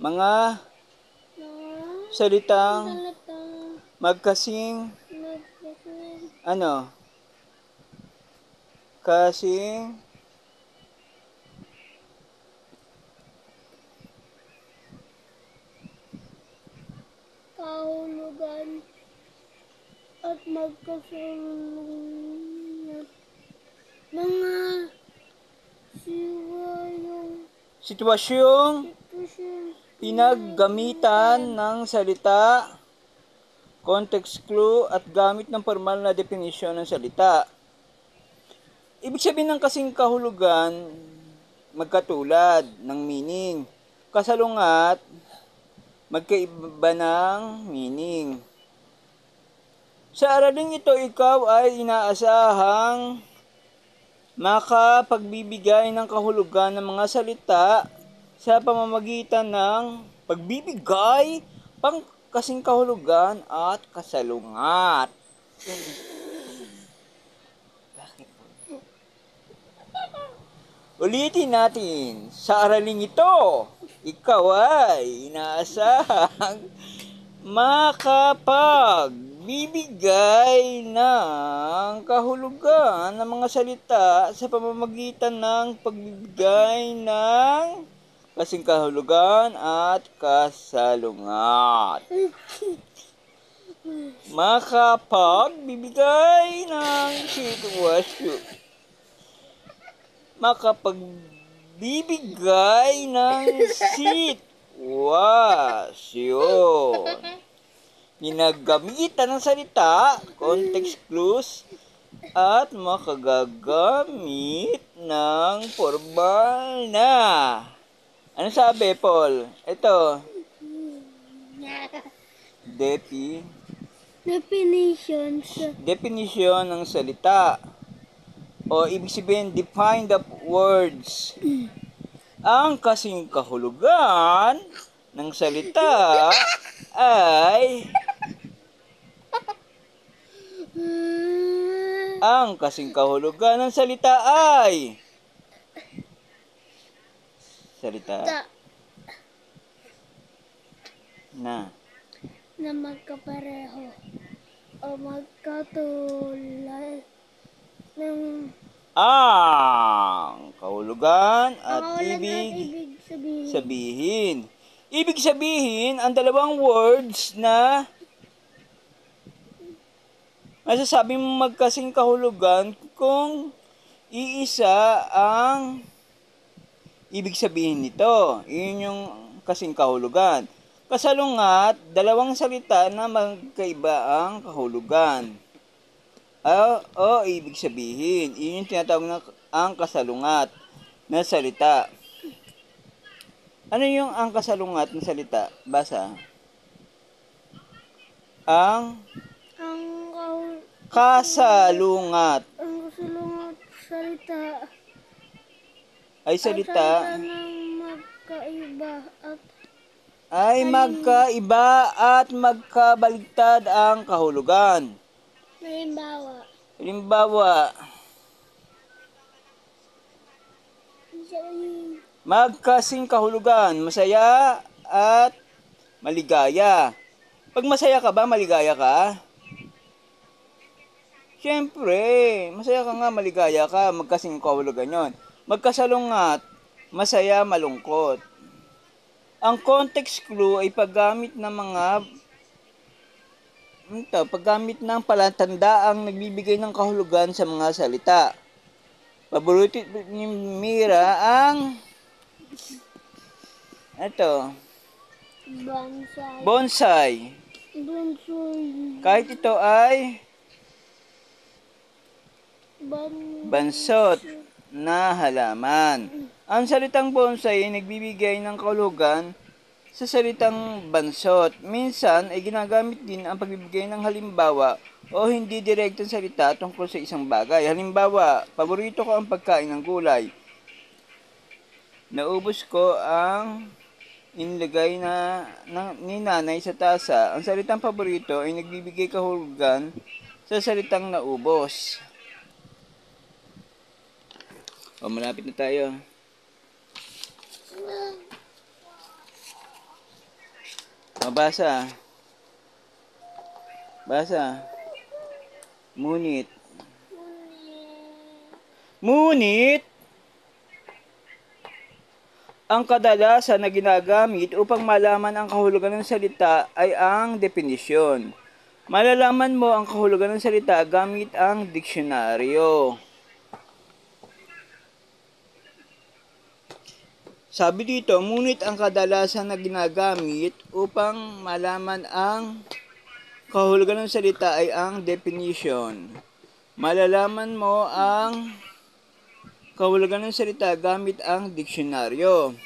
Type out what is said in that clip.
Mga salitang magkasing ano? Kasing kahulugan at magkasalungat. Mga sitwasyong pinaggamitan ng salita, context clue, at gamit ng formal na definisyon ng salita. Ibig sabihin ng kasing kahulugan, magkatulad ng meaning. Kasalungat, magkaiba ng meaning. Sa araling ito, ikaw ay inaasahang makapagbibigay ng kahulugan ng mga salita sa pamamagitan ng pagbibigay pang kasing kahulugan at kasalungat. Ulitin natin, sa araling ito, ikaw ay inaasahang makapagbibigay ng kahulugan ng mga salita sa pamamagitan ng pagbibigay ng kasing kahulugan at kasalungat. Makapagbibigay ng sitwasyon. Makapagbibigay ng sitwasyon. Ginagamitan ng salita, context clues, at makagagamit ng formal na. Ano sabi, Paul? Ito. Definition ng salita. O ibig sabihin, define the words. Ang kasing kahulugan ng salita ay ang kasing kahulugan ng salita ay salita na magkapareho o magkatulad ng ang kahulugan at ibig sabihin. Ibig sabihin, ang dalawang words na masasabing magkasing kahulugan kung iisa ang ibig sabihin nito. Iyon yung kasing kahulugan. Kasalungat, dalawang salita na magkaiba ang kahulugan. O ibig sabihin, iyon yung tinatawag na ang kasalungat na salita. Ano yung ang kasalungat na salita? Basa. Ang kasalungat. Ang kasalungat salita Ay salita ng magkaiba at magkabaligtad ang kahulugan. Halimbawa, magkasing kahulugan, masaya at maligaya. Pag masaya ka ba, maligaya ka? Siyempre, masaya ka nga, maligaya ka, magkasing kahulugan yon. Magkasalungat, masaya, malungkot. Ang context clue ay paggamit ng palatandaang nagbibigay ng kahulugan sa mga salita. Paborito ni Mira ang bonsai. Kahit ito ay bansot na halaman. Ang salitang bonsai ay nagbibigay ng kahulugan sa salitang bansot. Minsan ay ginagamit din ang pagbibigay ng halimbawa o hindi direktang salita tungkol sa isang bagay. Halimbawa, paborito ko ang pagkain ng gulay. Naubos ko ang inilagay ni nanay sa tasa. Ang salitang paborito ay nagbibigay kahulugan sa salitang naubos. O, malapit na tayo. Mabasa. Basa. Ngunit. Ngunit, ang kadalasan na ginagamit upang malaman ang kahulugan ng salita ay ang definisyon. Malalaman mo ang kahulugan ng salita gamit ang diksyonaryo. Sabi dito, ngunit ang kadalasan na ginagamit upang malaman ang kahulugan ng salita ay ang definition. Malalaman mo ang kahulugan ng salita gamit ang diksyonaryo.